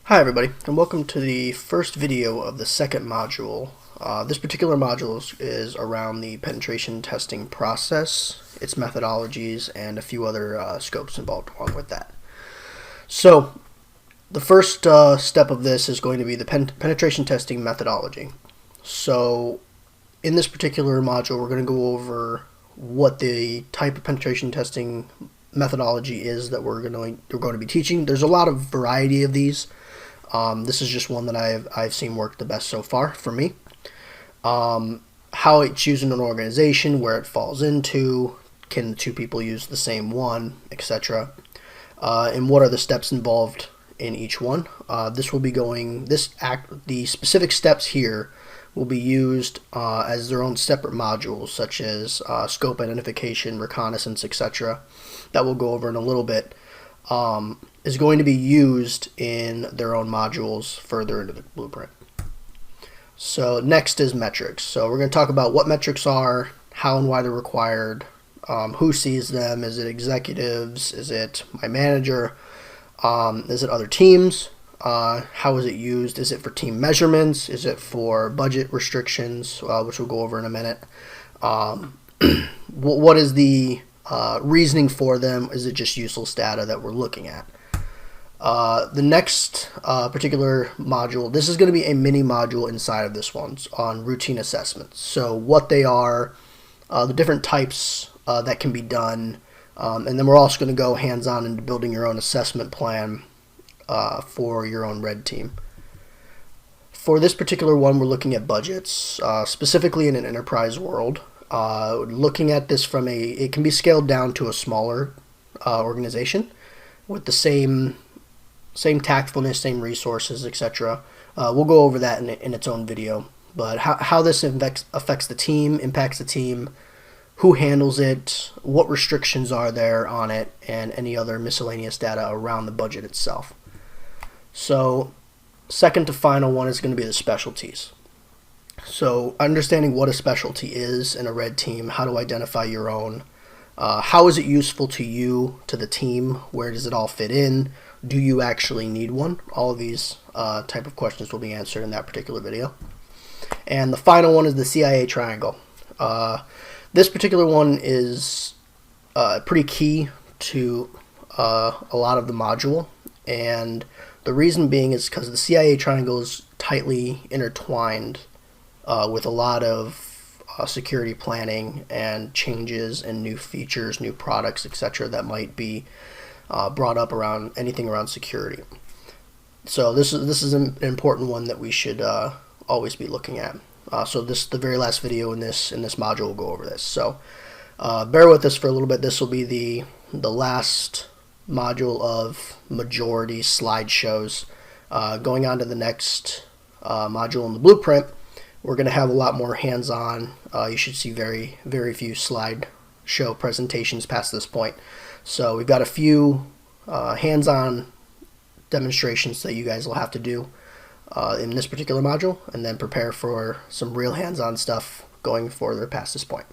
Hi everybody, and welcome to the first video of the second module. This particular module is around the penetration testing process, its methodologies, and a few other scopes involved along with that. So, the first step of this is going to be the penetration testing methodology. So, in this particular module, we're going to go over what the type of penetration testing methodology is that we're going to be teaching. There's a lot of variety of these. This is just one that I've seen work the best so far for me. How it's used in an organization, where it falls into, can two people use the same one, etc. And what are the steps involved in each one. The specific steps here will be used as their own separate modules, such as scope identification, reconnaissance, etc. That we'll go over in a little bit. Is going to be used in their own modules further into the blueprint. So next is metrics. So we're going to talk about what metrics are, how and why they're required, who sees them, is it executives, is it my manager, is it other teams, how is it used, is it for team measurements, is it for budget restrictions, which we'll go over in a minute, what is the reasoning for them, is it just useless data that we're looking at. The next particular module, this is going to be a mini module inside of this one on routine assessments. So what they are, the different types that can be done, and then we're also going to go hands-on into building your own assessment plan for your own red team. For this particular one, we're looking at budgets, specifically in an enterprise world. Looking at this from it can be scaled down to a smaller organization with the same tactfulness, same resources, etc. We'll go over that in its own video. But how this affects the team, impacts the team, who handles it, what restrictions are there on it, and any other miscellaneous data around the budget itself. So, second to final one is going to be the specialties. So, understanding what a specialty is in a red team, how to identify your own, how is it useful to you, to the team, where does it all fit in, do you actually need one? All of these type of questions will be answered in that particular video. And the final one is the CIA triangle. This particular one is pretty key to a lot of the module, and the reason being is because the CIA triangle is tightly intertwined with a lot of security planning and changes and new features, new products, etc. that might be brought up around anything around security. So this is an important one that we should always be looking at. So the very last video in this module will go over this. So bear with us for a little bit. This will be the last module of majority slideshows. Going on to the next module in the blueprint, we're going to have a lot more hands-on. You should see very few slideshow presentations past this point. So we've got a few hands-on demonstrations that you guys will have to do in this particular module, and then prepare for some real hands-on stuff going further past this point.